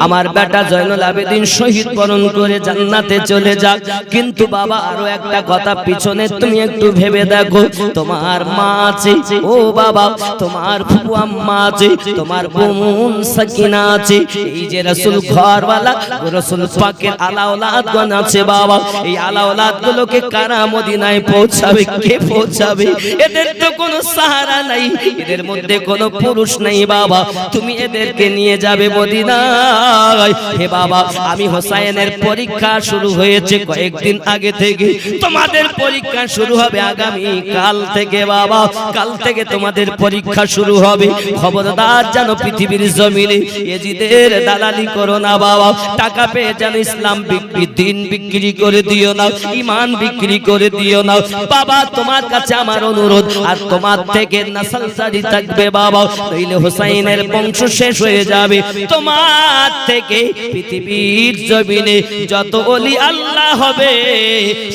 আমার বেটা জয়নুল আবেদিন শহীদ বরণ করে জান্নাতে চলে যাক, কিন্তু বাবা আরো একটা কথা পিছনে তুমি একটু ভেবে দেখো, তোমার মা আছে, ও বাবা তোমার ফুফু আম্মা আছে, তোমার বোন সাকিনা আছে, এই যে রাসূল ঘরওয়ালা রাসূল পাকের আলা ওলাদ গণ আছে বাবা, এই আলা ওলাদ গুলোকে কারা মদিনায় পৌঁছাবে? কে পৌঁছাবে? এদের তো কোনো সাহারা নাই, এদের মধ্যে কোনো পুরুষ নাই বাবা, তুমি এদেরকে নিয়ে যাবে মদিনায়। হে বাবা আমি হোসাইনের পরীক্ষা শুরু হয়েছে কয়েকদিন আগে থেকে, তোমাদের পরীক্ষা শুরু হবে আগামী কাল থেকে বাবা, কাল থেকে তোমাদের পরীক্ষা শুরু হবে। খবরদার যেন পৃথিবীর জমিনে এজিদের দালালি করো না বাবা, টাকা পেয়ে যেন ইসলাম বিক্রি, দিন বিক্রি করে দিও না, ঈমান বিক্রি করে দিও না বাবা, তোমার কাছে আমার অনুরোধ। আর তোমার থেকে নসল জারি থাকবে বাবা, নইলে হোসাইনের বংশ শেষ হয়ে যাবে। তোমার থেকে পৃথিবীর জমিনে যত ওলি আল্লাহ হবে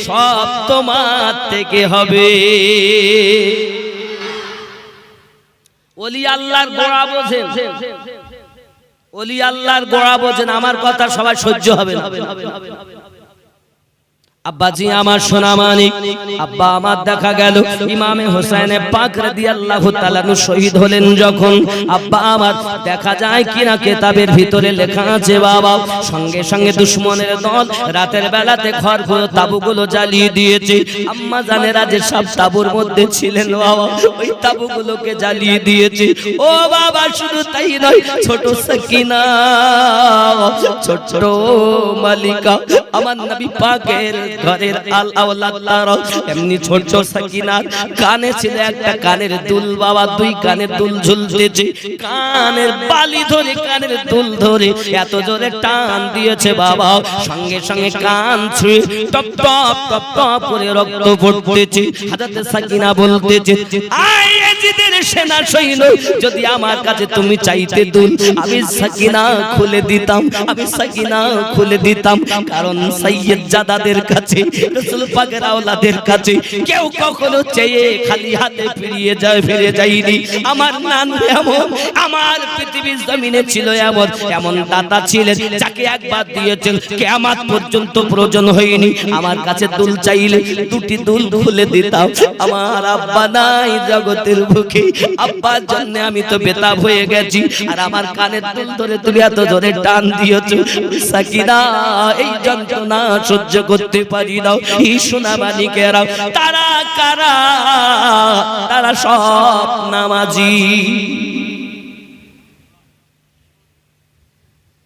সব তোমার থেকে হবে। ওলি আল্লাহর গোড়া বোঝেন? ওলি আল্লাহর গোড়া বোঝেন, আমার কথা সবাই সহ্য হবে না। আব্বাজি আমার সোনা মানিক, আব্বা আমার দেখা গেল ইমামে হোসেন পাক রাদিয়াল্লাহু তাআলা শহীদ হলেন যখন, আব্বা আমার দেখা যায় কিনা কিতাবের ভিতরে লেখা আছে বাবা সঙ্গে সঙ্গে দুশমনের দল রাতের বেলাতে ঘরগুলো তাবুগুলো জ্বালিয়ে দিয়েছে। আম্মা জানেরা যে সব তাবুর মধ্যে ছিলেন বাবা ওই তাবুগুলোকে জ্বালিয়ে দিয়েছে। ও বাবা শুধু তাই নয়, ছোট সাকিনা, ছোট মালিকা, আমার নবী পাকের ঘরের আওলাদ তারা এমনি ছোট সাকিনার কানে ছিল একটা কানের দুল বাবা, দুই কানের দুল ঝুলতেছে, কানের বালি ধরে কানের দুল ধরে এত জোরে টান দিয়েছে বাবা সঙ্গে সঙ্গে কান ছুঁয়ে টপ টপ টপ টপ করে রক্ত পড়তেছে। হযরত সাকিনা বলতেছে, আয় এজিদের সেনা সৈন্য, যদি আমার কাছে তুমি চাইতে দুল আমি সাকিনা খুলে দিতাম, আমি সাকিনা খুলে দিতাম। কারণ সাইয়্যিদ জাদাদের কাছে, রাসূল পাকের আওলাদের কাছে কেউ কখনো চেয়ে খালি হাতে ফিরে যায়নি। আমার নাম এমন, আমার পৃথিবীর জমিনে ছিল এমন এমন দাতা ছিলেন যাকে একবার দিয়েছেন কিয়ামত পর্যন্ত প্রয়োজন হয়নি। আমার কাছে দুল চাইলে দুটি দুল খুলে দিতাম। আমার আব্বা নাই জগতের বুকে, আব্বার জন্য আমি তো বেতাব হয়ে গেছি, আর আমার কানের দুল ধরে তুমি এত জোরে টান দিয়েছো সাকিনা, এই যন্ত্রণা সহ্য করতে পারি না। এই সোনা মানিকেরা তারা কারা? তারা সব নামাজি,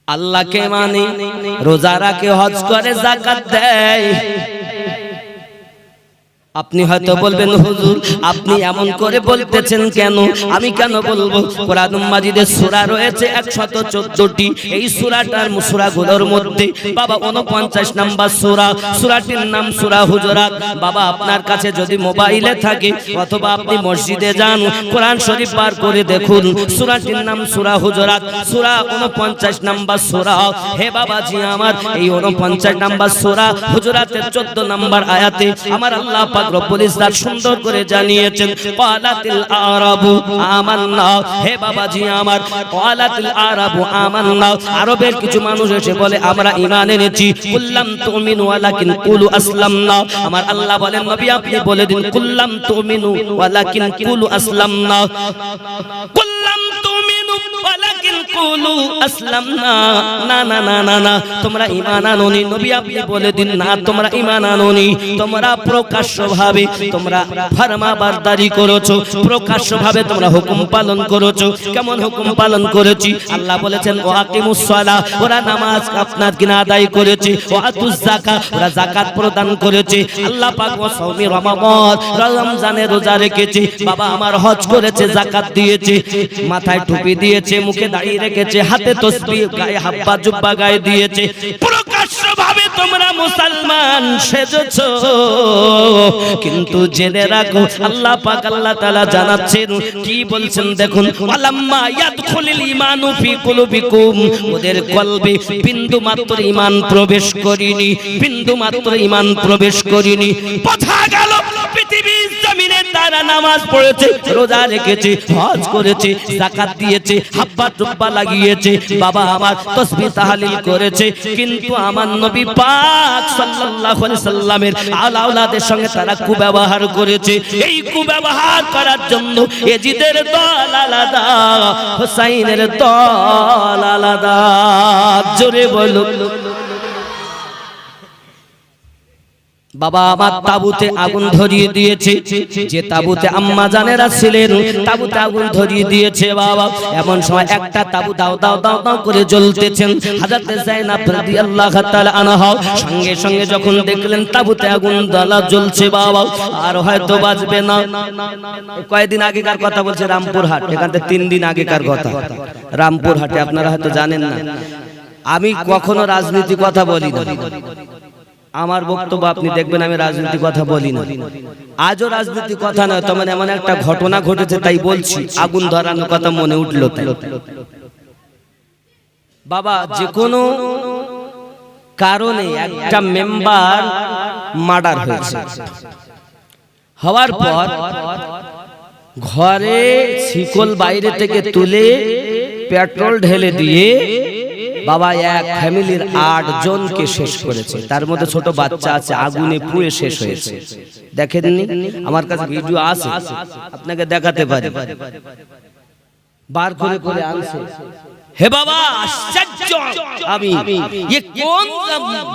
আল্লাহকে মানে, রোজা রাখে, হজ করে, যাকাত দেয়। আপনি হয়তো বলবেন হুজুর আপনি এমন করে বলতেছেন কেন? আমি কেন বলবো? কোরআন মাজিদের সূরা রয়েছে 114টি। এই সূরাটার সূরাগুলোর মধ্যে বাবা 49 নাম্বার সূরা, সূরাটির নাম সূরা হুজুরাত। বাবা আপনার কাছে যদি মোবাইলে থাকে অথবা আপনি মসজিদে যান, কোরআন শরীফ বার করে দেখুন, সূরাটির নাম সূরা হুজুরাত, সূরা 49 নাম্বার সূরা। হে বাবাজি আমার, এই 49 নাম্বার সূরা হুজুরাতের 14 নাম্বার আয়াতে আমার আল্লাহ রব্বুল ইজ্জত সুন্দর করে জানিয়েছেন, ক্বালাতিল আরাবু আমান্না। হে বাবাজি আমার, ক্বালাতিল আরাবু আমান্না, আরবের কিছু মানুষ এসে বলে আমরা ঈমান এনেছি। কুল্লাম তুমিনু ওয়ালাকিন কুলু আসলামনা। আমার আল্লাহ বলেন নবী আপনি বলে দিন কুল্লাম তুমিনু ওয়ালাকিন কুলু আসলামনা, কুল্লাম তুমিনু ওয়ালাকিন কুলু আসলামনা। না না না না না, তোমরা ঈমান আনোনি। নবী আপনি বলে দিন না তোমরা ঈমান আনোনি, তোমরা প্রকাশ্যভাবে তোমরা ফরমাবরদারি করেছো, প্রকাশ্যভাবে তোমরা হুকুম পালন করেছো। কেমন হুকুম পালন করেছি? আল্লাহ বলেছেন ওয়াকিমুস সালাহ, ওরা নামাজ আপনার কিনা আদায় করেছে, ওয়াতুজ যাকাত, ওরা যাকাত প্রদান করেছে। আল্লাহ পাক ওয়াসাউমি রমাদান, রমজানে রোজা রেখেছে। বাবা আমার হজ করেছে, যাকাত দিয়েছে, মাথায় টুপি দিয়েছে, মুখে দাড়ি রেখেছে, হাতে তসবিহ, গায়ে হাব্বা জুব্বা গায়ে দিয়েছে। প্রকাশ্যভাবে তোমরা মুসলমান সেজেছো, কিন্তু জেনে রাখো আল্লাহ পাক আল্লাহ তাআলা জানাচ্ছেন, কি বলছেন দেখুন, ওয়ালাম্মা ইয়াদখুলুল ঈমানু ফি কুলুবিকুম, ওদের কলবে বিন্দু মাত্র ঈমান প্রবেশ করেনি, বিন্দু মাত্র ঈমান প্রবেশ করেনি। বোঝা গেল পৃথিবীর জমিনে তারা নামাজ পড়েছে, রোজা রেখেছে, হজ করেছে, যাকাত দিয়েছে, হাব্বা টুব্বা লাগিয়েছে, বাবা আমার তাসবিহ তাহলিল করেছে, কিন্তু আমার নবী পাক সাল্লাল্লাহু আলাইহি সাল্লামের আওলাদের সঙ্গে তারা কুব্যবহার করেছে। এই কুব্যবহার করার জন্য এজিদের দল আলাদা, হুসাইনের দল আলাদা। জোরে বলো। বাবা আমার তাবুতে আগুন ধরিয়ে দিয়েছে, যে তাবুতে আম্মা জানেরা ছিলেন তাবুতে আগুন ধরিয়ে দিয়েছে। বাবা এমন সময় একটা তাবু দাও দাও দাও দাও করে জ্বলতেছেন। হযরত যায়েনব রাদিয়াল্লাহু তাআলা আনহা সঙ্গে সঙ্গে যখন দেখলেন তাবুতে আগুন জ্বালা জ্বলছে, বাবা আর হয়তো বাঁচবে না। কয়েকদিন আগেকার কথা বলছে, রামপুরহাট, এখান থেকে 3 দিন আগেকার কথা, রামপুরহাটে, আপনারা হয়তো জানেন না। আমি কখনো রাজনীতি কথা বলি না, আমার বক্তব্য আপনি দেখবেন আমি রাজনীতি কথা বলি না। আজও রাজনীতি কথা নয়, তবে এমন একটা ঘটনা ঘটেছে তাই বলছি, আগুন ধরানোর কথা মনে উঠলো তাই। বাবা যে কোনো কারণে একটা মেম্বার মার্ডার হয়েছে, হওয়ার পর ঘরে শিকল বাইরে থেকে তুলে পেট্রোল ঢেলে দিয়ে বাবা এক ফ্যামিলির 8 জনকে শেষ করেছে। তার মধ্যে ছোট বাচ্চা আছে, আগুনে পুড়ে শেষ হয়েছে। দেখেননি? আমার কাছে ভিডিও আছে, আপনাকে দেখাতে পারি। বার করে করে আনছে। হে বাবা আশ্চর্য! আমি ये কোন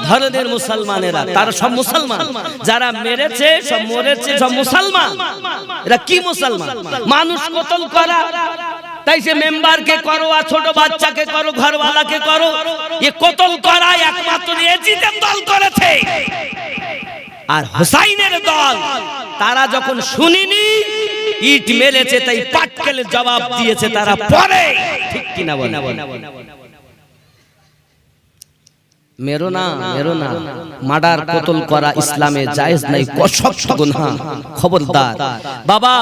ধরনের মুসলমানেরা? তারা সব মুসলমান, যারা মেরেছে সব মরেছে সব মুসলমান। এরা কি মুসলমান? মানুষ কতল করা, তাই সে মেম্বারকে করো আর ছোট বাচ্চাকে করো, ঘরওয়ালাকে করো, এ কতল করা একমাত্র এজিদের দল করেছে। আর হুসাইনের দল তারা যখন শুনিনি ইট মেরেছে, তাই পাটকেলে জবাব দিয়েছে তারা পরে। ঠিক কিনা বলেন? মেরো না, মেরো না। মার্ডার কতল করা ইসলামে জায়েজ নাই, কসব গুনাহ। খবরদার বাবা,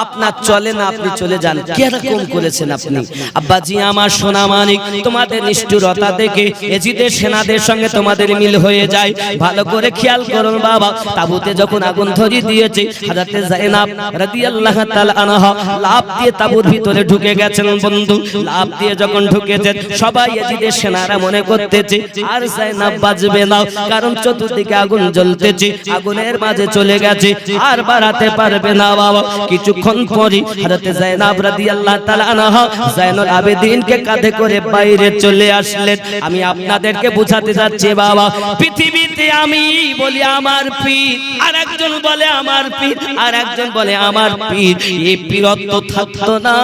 আপনার চলে না, আপনি চলে যান। কি রকম করেছেন আপনি? আব্বাজি আমার সোনা মানিক, তোমাদের নিষ্ঠুরতা দেখে এজিদের সেনাদের সঙ্গে তোমাদের মিল হয়ে যায়। ভালো করে খেয়াল করুন বাবা, তাবুতে যখন আগুন ধরিয়ে দিয়েছে, হযরতে যায়েনাব রাদিয়াল্লাহু তাআলা আনহা লাফ দিয়ে তাবুর ভিতরে ঢুকে গেছেন। বন্ধু, লাফ দিয়ে যখন ঢুকেছেন, সবাই এজিদের সেনারা মনে করতেছে আর যায়েনাব বাজবে না, কারণ চতুর্দিকে আগুন জ্বলতেছে, আগুনের মাঝে চলে গেছে, আর বাড়াতে পারবে না বাবা। কিছুক্ষণ পরে হযরতে যায়েনাব রাদিয়াল্লাহু তাআলা আনহা যায়নুল আবেদিনকে কাঁধে করে বাইরে চলে আসলেন। আমি আপনাদেরকে বোঝাতে যাচ্ছি বাবা, পৃথিবীতে আমি বলি আমার পীর, আর একজন বলে আমার পীর, আর একজন বলে আমার পীর। এই পীরত্ব থাকতো না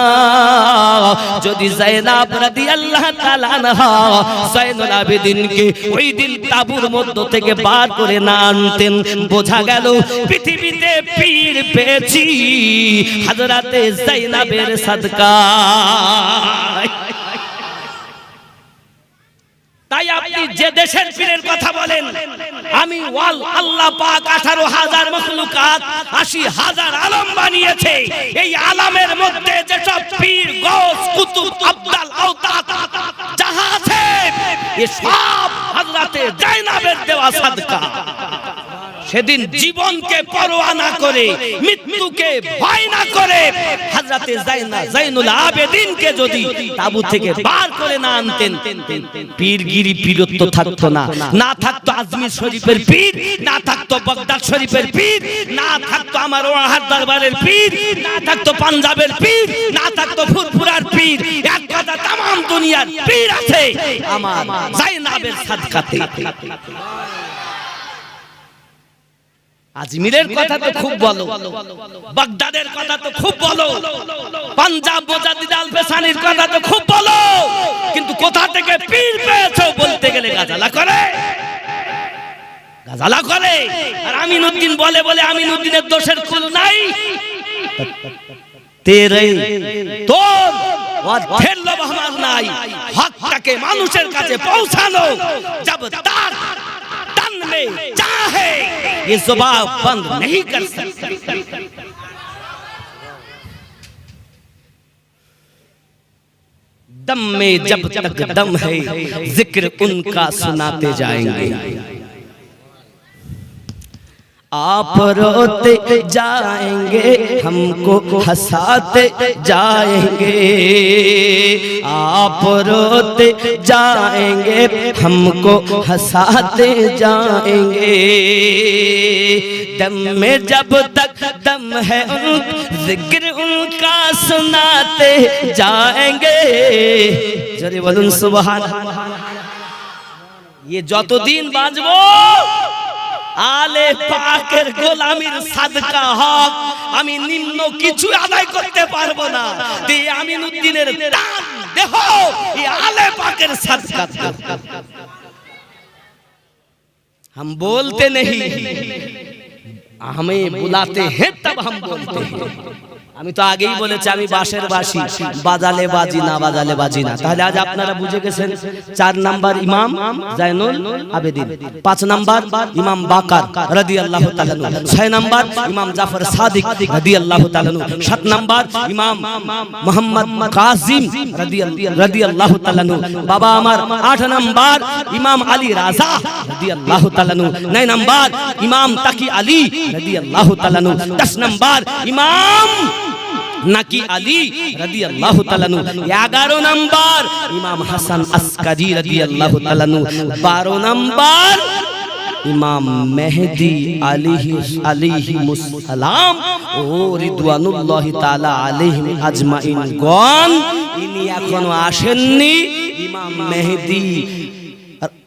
যদি যায়েনাব রাদিয়াল্লাহু তাআলা আনহা যায়নুল আবেদিনকে ওই দিন তাবুর মধ্য থেকে বার করে না আনতেন। বোঝা গেল পৃথিবীতে পীর পেয়েছি হযরতে যায়েনাবের সাদকায়। তাই আপনি যে দেশের পীরের কথা বলেন, আমি ওয়াল আল্লাহ পাক 18,000 মাখলুকাত 80,000 আলম বানিয়েছে। এই আলমের মধ্যে যে সব পীর, গৌস, কুতুব, আব্দাল, আওতাদ যাহা আছে, এ সব হযরতে যায়েনাবের দেওয়া সাদকা। সেদিন জীবনকে পরোয়া না করে, মৃত্যুকে ভয় না করে হযরতে যায়নুল আবেদিনকে যদি তাবু থেকে বার করে না আনতেন, পীরগিরি পীরত্ব থাকতো না। না থাকতো আজমির শরীফের পীর, না থাকতো বাগদাদ শরীফের পীর, না থাকতো আমার ওয়াহার দরবারের পীর, না থাকতো পাঞ্জাবের পীর, না থাকতো ফুরফুরার পীর। এক কথা, तमाम দুনিয়ার পীর আছে আমার যায়েনাবের সাদকাতে। আজমিরের কথা তো খুব বলো, বাগদাদের কথা তো খুব বলো, পাঞ্জাব মুজাদ্দিদ আল ফেসানির কথা তো খুব বলো, কিন্তু কোথা থেকে পীর পেয়েছো বলতে গেলে গাজালা করে, গাজালা করে। আর আমিনউদ্দিন বলে বলে আমিনউদ্দিনের দোষের খুল নাই। তেরে তোর অর্থের লোভ আমার নাই, হকটাকে মানুষের কাছে পৌঁছানো জব তার में चाहे ये जुबान बंद नहीं कर सकती। दम में जब तक दम है जिक्र उनका सुनाते जाएंगे। आप रोते जाएंगे हमको हंसाते जाएंगे, आप रोते जाएंगे हमको हंसाते जाएंगे। दम में जब तक दम है जिक्र उनका सुनाते जाएंगे। जरे बोलूं सुभान। ये যতদিন বাঁচবো আলে পাকের গোলামির সাদকা হক আমি নিম্ন কিছু আদায় করতে পারবো না। এই আমিনউদ্দিনের দান দেহ এই আলে পাকের সাদকা। हम बोलते नहीं, हमें बुलाते हैं तब हम बोलते हैं। আমি তো আগেই বলেছি আমি বাঁশের বাঁশি, বাজালে বাজি না বাজালে বাজি না। তাহলে আজ আপনারা বুঝে গেছেন 4 নাম্বার ইমাম যায়নুল আবেদিন, 5 নাম্বার ইমাম বাকার রাদিয়াল্লাহু তাআলা, 6 নাম্বার ইমাম জাফর সাদিক রাদিয়াল্লাহু তাআলা, 7 নাম্বার ইমাম মুহাম্মদ কাসিম রাদিয়াল্লাহু তাআলা। বাবা আমার 8 নাম্বার ইমাম আলী রাজা রাদিয়াল্লাহু তাআলা, 9 নাম্বার ইমাম তাকি আলী রাদিয়াল্লাহু তাআলা, 10 নাম্বার ইমাম নাকি আলী রাদিয়াল্লাহু তাআলা আনহু, 11 নাম্বার ইমাম হাসান আসকারি রাদিয়াল্লাহু তাআলা আনহু, 12 নাম্বার ইমাম মেহেদী আলাইহিস সালাম ও রিদওয়ানুল্লাহি তাআলা আলাইহিম আজমাইন গণ। ইনি এখনো আসেননি, ইমাম মেহেদী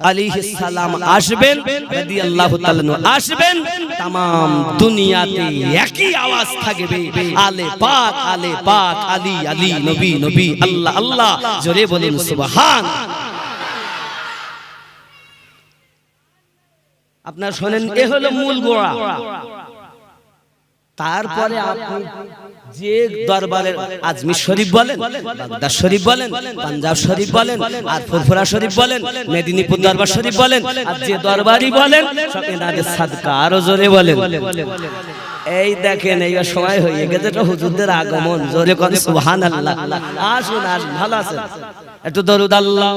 আলাইহিস সালাম আসবেন, রাদিয়াল্লাহু তাআলা আসবেন। तमाम দুনিয়াতে একই আওয়াজ থাকবে, আলে পাক আলী আলী নবী নবী আল্লাহ আল্লাহ। জোরে বলুন সুবহান। আপনারা শুনেন, এ হলো মূল গোড়া। তারপরে আপনি যে দরবারের আজমির শরীফ বলেন, বাগদাদ শরীফ বলেন, পাঞ্জাব শরীফ বলেন, আর ফুরফুরা শরীফ বলেন, মেদিনীপুর দরবার শরীফ বলেন, আর যে দরবারই বলেন সব এনাদের সাদকা। আরো জোরে বলেন। এই দেখেন, এইবার সময় হয়ে গেছে তো হুজুরদের আগমন। জোরে করে সুবহানাল্লাহ। আসুন আসুন, ভালো আছেন? একটু দরুদ আল্লাহ।